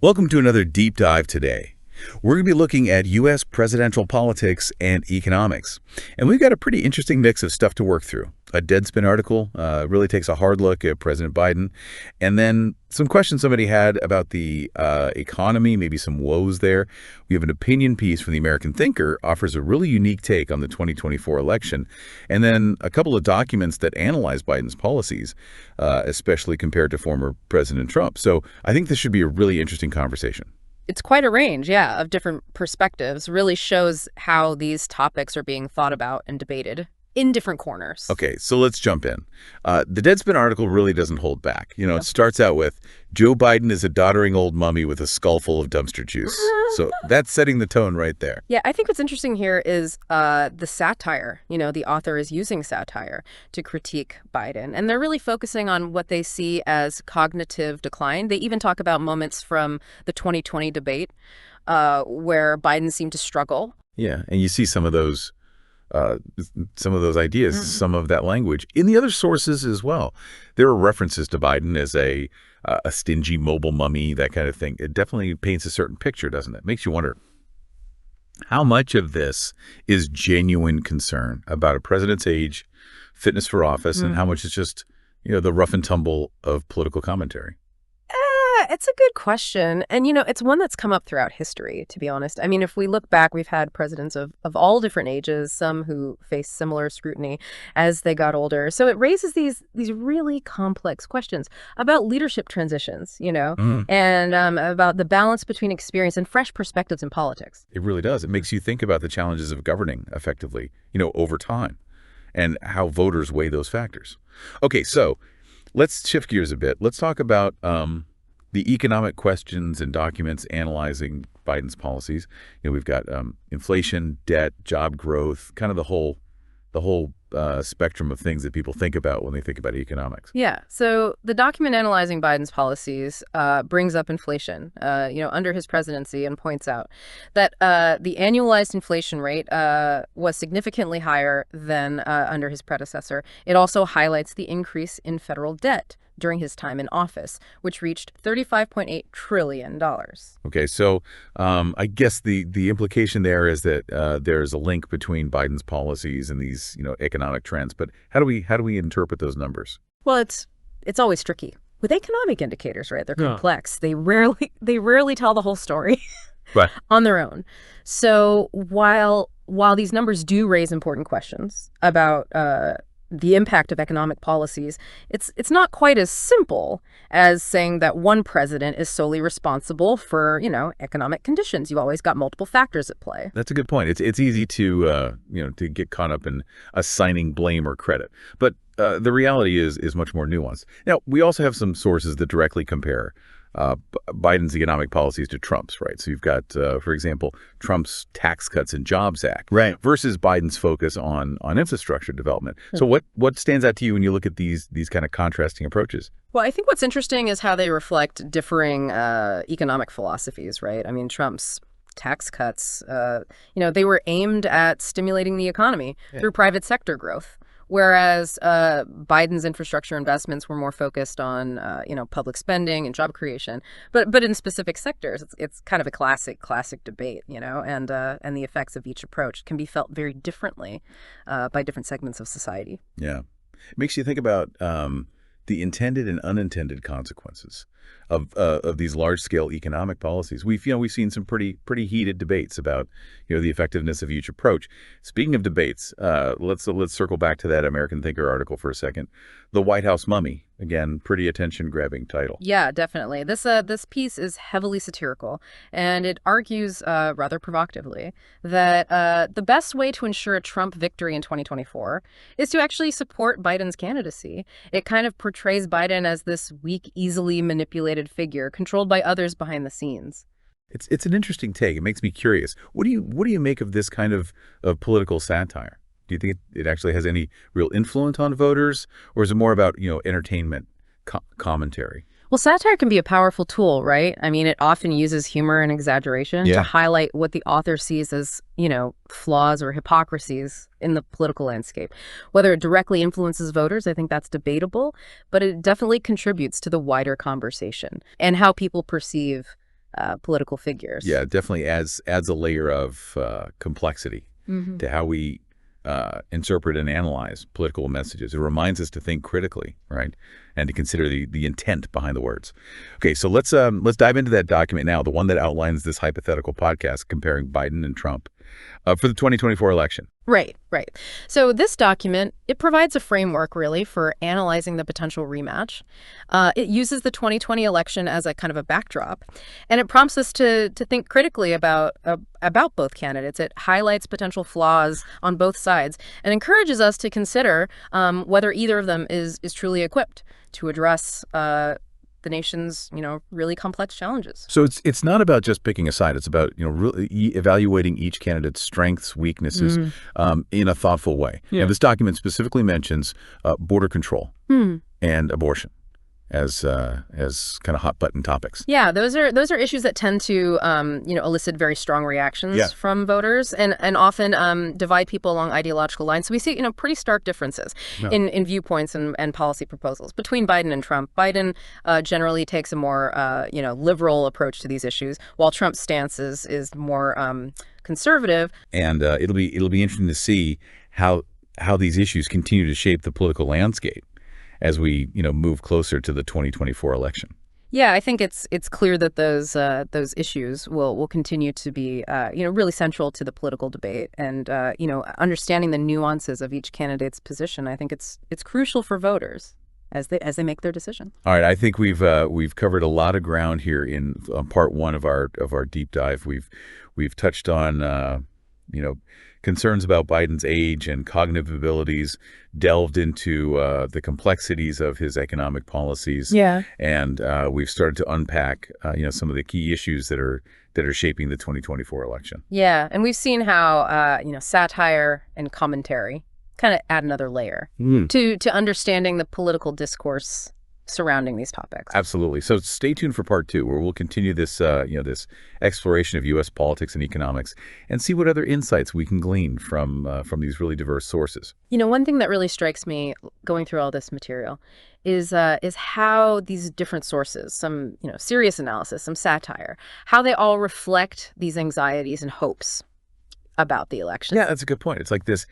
Welcome to another deep dive today. We're going to be looking at U.S. presidential politics and economics. And we've got a pretty interesting mix of stuff to work through. A Deadspin article really takes a hard look at President Biden. And then some questions somebody had about the economy, maybe some woes there. We have an opinion piece from the American Thinker, offers a really unique take on the 2024 election. And then a couple of documents that analyze Biden's policies, especially compared to former President Trump. So I think this should be a really interesting conversation. It's quite a range, yeah, of different perspectives. Really shows how these topics are being thought about and debated in different corners. Okay, so let's jump in. The Deadspin article really doesn't hold back. It starts out with, Joe Biden is a doddering old mummy with a skull full of dumpster juice. So that's setting the tone right there. Yeah, I think what's interesting here is the satire. The author is using satire to critique Biden. And they're really focusing on what they see as cognitive decline. They even talk about moments from the 2020 debate where Biden seemed to struggle. Yeah, and you see some of those ideas, some of that language in the other sources as well. There are references to Biden as a stingy mobile mummy, that kind of thing. It definitely paints a certain picture, doesn't it? Makes you wonder how much of this is genuine concern about a president's age, fitness for office, and how much is just, the rough and tumble of political commentary. It's a good question. And, it's one that's come up throughout history, to be honest. I mean, if we look back, we've had presidents of all different ages, some who faced similar scrutiny as they got older. So it raises these really complex questions about leadership transitions, and about the balance between experience and fresh perspectives in politics. It really does. It makes you think about the challenges of governing effectively, over time, and how voters weigh those factors. Okay, so let's shift gears a bit. Let's talk about the economic questions and documents analyzing Biden's policies. We've got inflation, debt, job growth, kind of the whole spectrum of things that people think about when they think about economics. Yeah. So the document analyzing Biden's policies brings up inflation, under his presidency, and points out that the annualized inflation rate was significantly higher than under his predecessor. It also highlights the increase in federal debt during his time in office, which reached $35.8 trillion. Okay, so I guess the implication there is that there's a link between Biden's policies and these economic trends. But how do we interpret those numbers? Well, it's always tricky with economic indicators, right? They're complex. They rarely tell the whole story Right. on their own. So while these numbers do raise important questions about the impact of economic policies, it's not quite as simple as saying that one president is solely responsible for, economic conditions. You've always got multiple factors at play. That's a good point. It's easy to to get caught up in assigning blame or credit, but the reality is much more nuanced. Now, we also have some sources that directly compare Biden's economic policies to Trump's, right? So you've got, for example, Trump's Tax Cuts and Jobs Act, right, versus Biden's focus on infrastructure development. So what stands out to you when you look at these kind of contrasting approaches? Well, I think what's interesting is how they reflect differing economic philosophies, right? I mean, Trump's tax cuts, they were aimed at stimulating the economy through private sector growth. Whereas Biden's infrastructure investments were more focused on, public spending and job creation, but in specific sectors. It's kind of a classic debate, and the effects of each approach can be felt very differently by different segments of society. Yeah, it makes you think about the intended and unintended consequences of these large-scale economic policies. We've seen some pretty heated debates about the effectiveness of each approach. Speaking of debates, let's circle back to that American Thinker article for a second. The White House Mummy, again, pretty attention-grabbing title. Yeah, definitely. This piece is heavily satirical, and it argues rather provocatively that the best way to ensure a Trump victory in 2024 is to actually support Biden's candidacy. It kind of portrays Biden as this weak, easily manipulated figure controlled by others behind the scenes. It's an interesting take. It makes me curious. What do you make of this kind of political satire? Do you think it actually has any real influence on voters, or is it more about entertainment commentary? Well, satire can be a powerful tool, right? I mean, it often uses humor and exaggeration to highlight what the author sees as, flaws or hypocrisies in the political landscape. Whether it directly influences voters, I think that's debatable, but it definitely contributes to the wider conversation and how people perceive political figures. Yeah, it definitely adds a layer of complexity to how we interpret and analyze political messages. It reminds us to think critically, right, and to consider the intent behind the words. Okay, so let's dive into that document now, the one that outlines this hypothetical podcast comparing Biden and Trump for the 2024 election. Right. So this document, it provides a framework, really, for analyzing the potential rematch. It uses the 2020 election as a kind of a backdrop, and it prompts us to think critically about both candidates. It highlights potential flaws on both sides and encourages us to consider whether either of them is truly equipped to address the nation's, really complex challenges. So it's not about just picking a side. It's about, really evaluating each candidate's strengths, weaknesses in a thoughtful way. Yeah. And this document specifically mentions border control and abortion as kind of hot button topics. Yeah, those are issues that tend to elicit very strong reactions from voters and often divide people along ideological lines. So we see pretty stark differences in viewpoints and policy proposals between Biden and Trump. Biden generally takes a more liberal approach to these issues, while Trump's stance is more conservative. And it'll be interesting to see how these issues continue to shape the political landscape as we move closer to the 2024 election. Yeah, I think it's clear that those issues will continue to be really central to the political debate, and understanding the nuances of each candidate's position. I think it's crucial for voters as they make their decision. All right, I think we've covered a lot of ground here in part one of our deep dive. We've touched on concerns about Biden's age and cognitive abilities, delved into the complexities of his economic policies. Yeah. And we've started to unpack, some of the key issues that are shaping the 2024 election. Yeah. And we've seen how, satire and commentary kind of add another layer to understanding the political discourse surrounding these topics. Absolutely. So stay tuned for part two, where we'll continue this, this exploration of U.S. politics and economics, and see what other insights we can glean from these really diverse sources. One thing that really strikes me going through all this material is how these different sources, some serious analysis, some satire, how they all reflect these anxieties and hopes about the election. Yeah, that's a good point. It's like this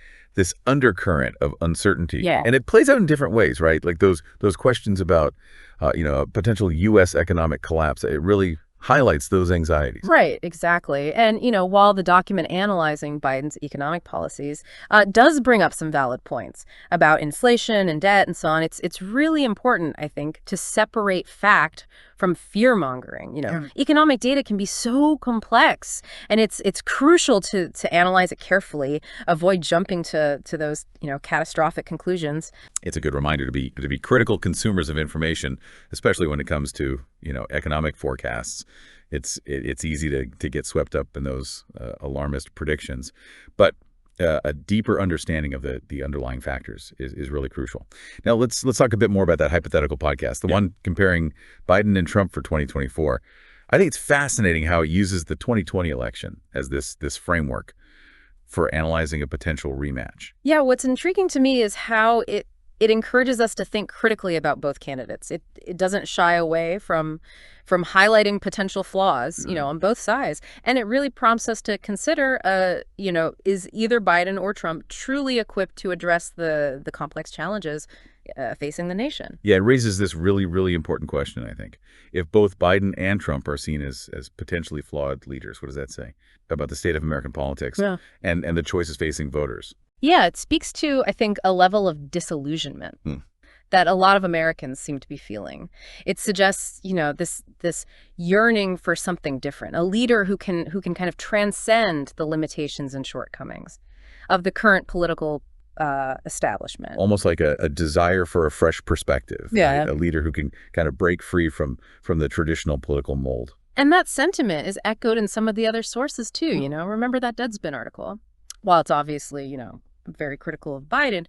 undercurrent of uncertainty. Yeah. And it plays out in different ways, right? Like those questions about, potential U.S. economic collapse. It really highlights those anxieties. Right, exactly. And, while the document analyzing Biden's economic policies does bring up some valid points about inflation and debt and so on, it's really important, I think, to separate fact from fear-mongering. Economic data can be so complex, and it's crucial to analyze it carefully, avoid jumping to those, catastrophic conclusions. It's a good reminder to be critical consumers of information, especially when it comes to, economic forecasts. It's easy to get swept up in those alarmist predictions, but a deeper understanding of the underlying factors is really crucial. Now let's talk a bit more about that hypothetical podcast, the one comparing Biden and Trump for 2024. I think it's fascinating how it uses the 2020 election as this framework for analyzing a potential rematch. Yeah, what's intriguing to me is how it encourages us to think critically about both candidates. It doesn't shy away from highlighting potential flaws, on both sides. And it really prompts us to consider, is either Biden or Trump truly equipped to address the complex challenges facing the nation? Yeah, it raises this really, really important question, I think. If both Biden and Trump are seen as potentially flawed leaders, what does that say about the state of American politics and the choices facing voters? Yeah, it speaks to, I think, a level of disillusionment that a lot of Americans seem to be feeling. It suggests, this yearning for something different, a leader who can kind of transcend the limitations and shortcomings of the current political establishment. Almost like a desire for a fresh perspective. Yeah. Right? A leader who can kind of break free from the traditional political mold. And that sentiment is echoed in some of the other sources, too. Remember that Deadspin article? While it's obviously, very critical of Biden,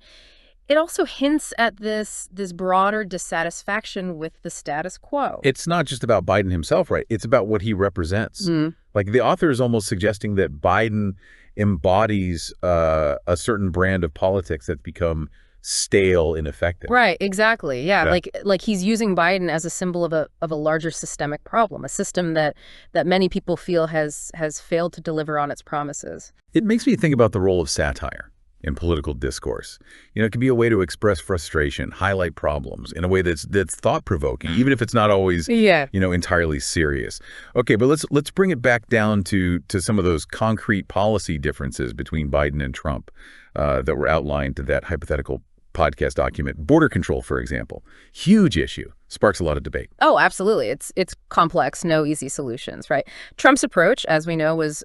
it also hints at this broader dissatisfaction with the status quo. It's not just about Biden himself, right? It's about what he represents. Like the author is almost suggesting that Biden embodies a certain brand of politics that's become stale, ineffective. Right, exactly. Yeah, Yeah. like he's using Biden as a symbol of a larger systemic problem, a system that many people feel has failed to deliver on its promises. It makes me think about the role of satire in political discourse. It can be a way to express frustration, highlight problems in a way that's thought-provoking, even if it's not always, Yeah. entirely serious. Okay, but let's bring it back down to some of those concrete policy differences between Biden and Trump that were outlined to that hypothetical podcast document. Border control, for example, huge issue, sparks a lot of debate. Oh, absolutely. It's complex, no easy solutions, right? Trump's approach, as we know, was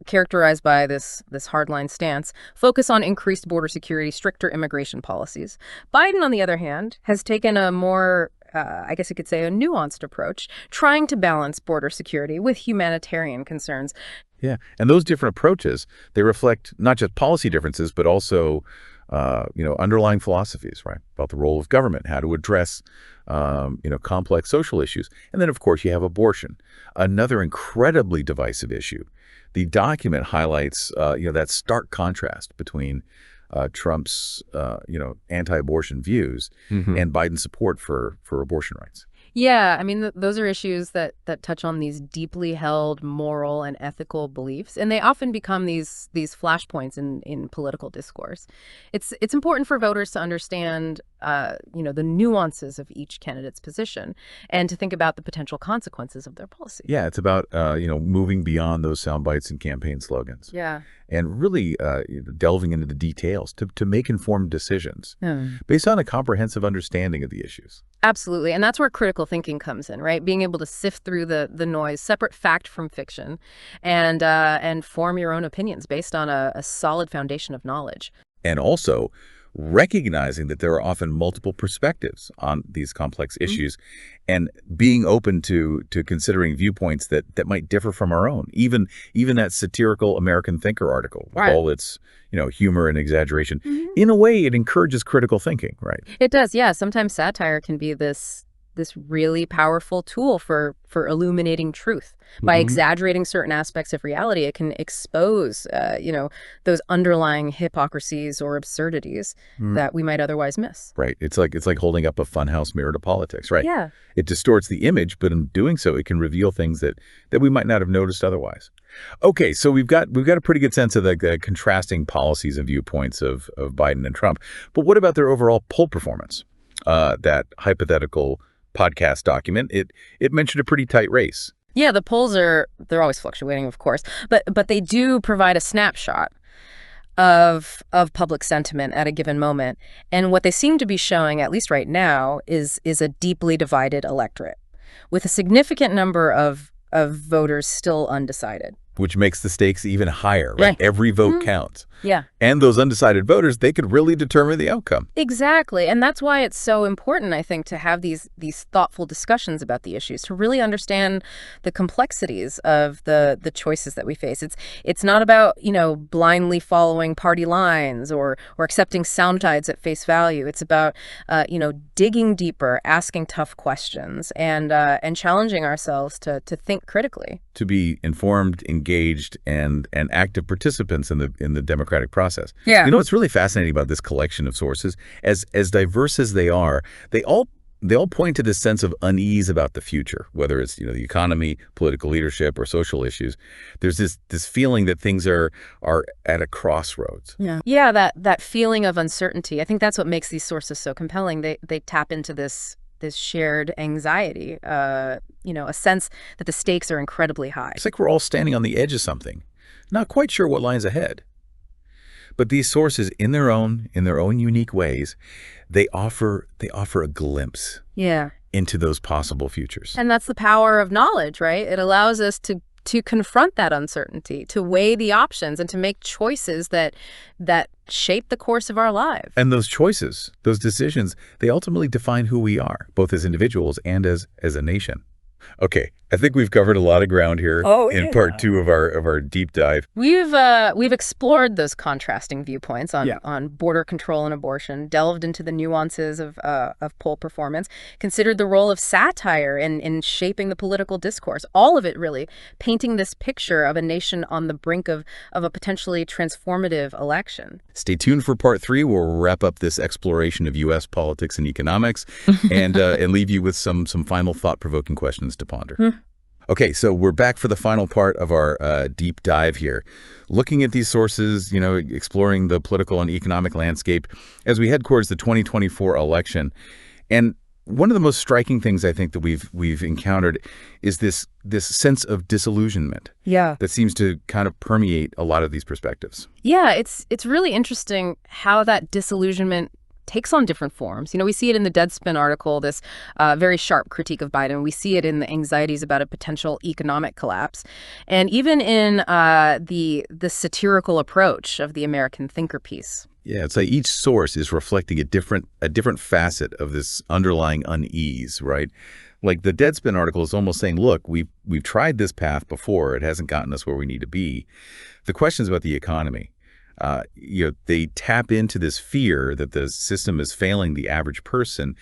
characterized by this hardline stance, focus on increased border security, stricter immigration policies. Biden, on the other hand, has taken a more I guess you could say a nuanced approach, trying to balance border security with humanitarian concerns. Yeah, and those different approaches, they reflect not just policy differences, but also underlying philosophies, right, about the role of government, how to address, complex social issues. And then, of course, you have abortion, another incredibly divisive issue. The document highlights, that stark contrast between Trump's, anti-abortion views and Biden's support for abortion rights. Yeah, I mean, those are issues that touch on these deeply held moral and ethical beliefs, and they often become these flashpoints in political discourse. It's important for voters to understand, the nuances of each candidate's position and to think about the potential consequences of their policy. Yeah, it's about, moving beyond those sound bites and campaign slogans. Yeah. And really delving into the details to make informed decisions based on a comprehensive understanding of the issues. Absolutely. And that's where critical thinking comes in, right? Being able to sift through the noise, separate fact from fiction, and form your own opinions based on a solid foundation of knowledge. And also recognizing that there are often multiple perspectives on these complex issues and being open to considering viewpoints that might differ from our own. Even that satirical American Thinker article with all its humor and exaggeration. In a way, it encourages critical thinking, right? It does, yeah. Sometimes satire can be this really powerful tool for illuminating truth. By exaggerating certain aspects of reality, it can expose, those underlying hypocrisies or absurdities that we might otherwise miss. Right. It's like holding up a funhouse mirror to politics, right? Yeah. It distorts the image, but in doing so, it can reveal things that we might not have noticed otherwise. Okay, so we've got a pretty good sense of the contrasting policies and viewpoints of Biden and Trump. But what about their overall poll performance? That hypothetical podcast document, it mentioned a pretty tight race. Yeah, the polls they're always fluctuating, of course, but they do provide a snapshot of public sentiment at a given moment. And what they seem to be showing, at least right now, is a deeply divided electorate with a significant number of voters still undecided. Which makes the stakes even higher, right? Every vote counts. Yeah. And those undecided voters, they could really determine the outcome. Exactly. And that's why it's so important, I think, to have these thoughtful discussions about the issues, to really understand the complexities of the choices that we face. It's not about, blindly following party lines or accepting sound bites at face value. It's about, digging deeper, asking tough questions, and challenging ourselves to think critically. To be informed, engaged, and active participants in the democratic process. Yeah. What's really fascinating about this collection of sources, as diverse as they are, they all point to this sense of unease about the future, whether it's the economy, political leadership, or social issues. There's this feeling that things are at a crossroads. Yeah, that feeling of uncertainty. I think that's what makes these sources so compelling. They tap into this shared anxiety, a sense that the stakes are incredibly high. It's like we're all standing on the edge of something, not quite sure what lies ahead. But these sources, in their own unique ways, they offer a glimpse into those possible futures. And that's the power of knowledge, right? It allows us to confront that uncertainty, to weigh the options, and to make choices that shape the course of our lives. And those choices, those decisions, they ultimately define who we are, both as individuals and as a nation. Okay, I think we've covered a lot of ground here Oh, in yeah. part two of our deep dive. We've explored those contrasting viewpoints on Yeah. on border control and abortion, delved into the nuances of poll performance, considered the role of satire in shaping the political discourse. All of it really painting this picture of a nation on the brink of a potentially transformative election. Stay tuned for part three, where we'll wrap up this exploration of U.S. politics and economics and leave you with some final thought-provoking questions to ponder. Okay, so we're back for the final part of our deep dive here. Looking at these sources, exploring the political and economic landscape as we head towards the 2024 election. And one of the most striking things I think that we've encountered is this sense of disillusionment. Yeah. That seems to kind of permeate a lot of these perspectives. Yeah, it's really interesting how that disillusionment takes on different forms. We see it in the Deadspin article, this very sharp critique of Biden. We see it in the anxieties about a potential economic collapse. And even in the satirical approach of the American Thinker piece. Yeah, it's like each source is reflecting a different facet of this underlying unease, right? Like the Deadspin article is almost saying, look, we've tried this path before. It hasn't gotten us where we need to be. The questions about the economy. They tap into this fear that the system is failing the average person.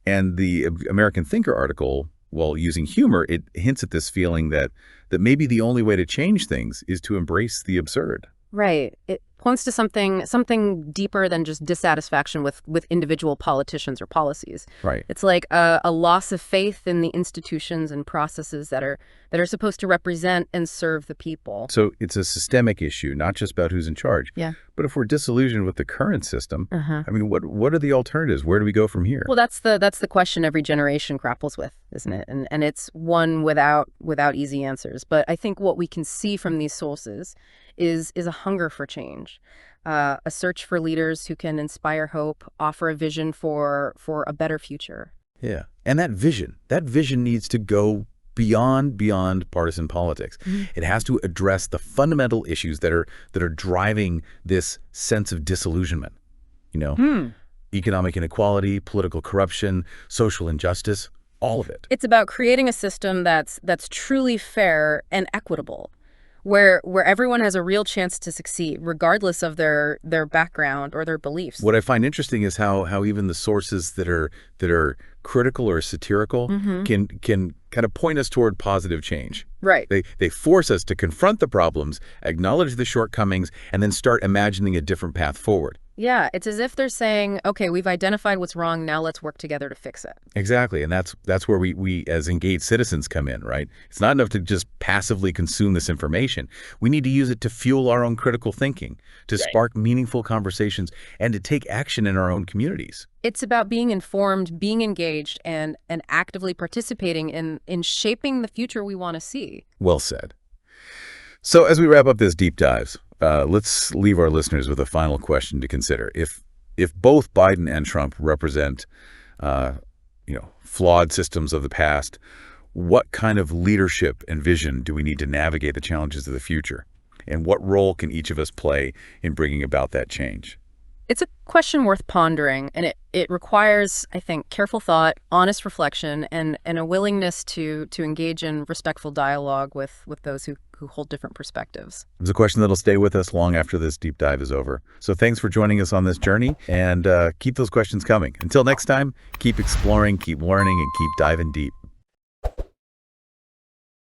And the American Thinker article, while using humor, it hints at this feeling that maybe the only way to change things is to embrace the absurd. Right. It points to something deeper than just dissatisfaction with individual politicians or policies. Right. It's like a loss of faith in the institutions and processes that are supposed to represent and serve the people. So it's a systemic issue, not just about who's in charge. Yeah. But if we're disillusioned with the current system, Uh-huh. I mean, what are the alternatives? Where do we go from here? Well, that's the question every generation grapples with, isn't it? And it's one without easy answers. But I think what we can see from these sources is a hunger for change, a search for leaders who can inspire hope, offer a vision for a better future. Yeah. And that vision needs to go beyond partisan politics. Mm-hmm. It has to address the fundamental issues that are driving this sense of disillusionment. Economic inequality, political corruption, social injustice, all of it. It's about creating a system that's truly fair and equitable, where everyone has a real chance to succeed, regardless of their background or their beliefs. What I find interesting is how even the sources that are critical or satirical can kind of point us toward positive change. Right. They force us to confront the problems, acknowledge the shortcomings, and then start imagining a different path forward. Yeah, it's as if they're saying, okay, we've identified what's wrong, now let's work together to fix it. Exactly, and that's where we as engaged citizens come in, right? It's not enough to just passively consume this information. We need to use it to fuel our own critical thinking, to spark meaningful conversations, and to take action in our own communities. It's about being informed, being engaged, and actively participating in shaping the future we want to see. Well said. So as we wrap up this deep dive, let's leave our listeners with a final question to consider. If both Biden and Trump represent, flawed systems of the past, what kind of leadership and vision do we need to navigate the challenges of the future? And what role can each of us play in bringing about that change? It's a question worth pondering, and it requires, I think, careful thought, honest reflection, and a willingness to engage in respectful dialogue with those who hold different perspectives. It's a question that'll stay with us long after this deep dive is over. So thanks for joining us on this journey, and keep those questions coming. Until next time, keep exploring, keep learning, and keep diving deep.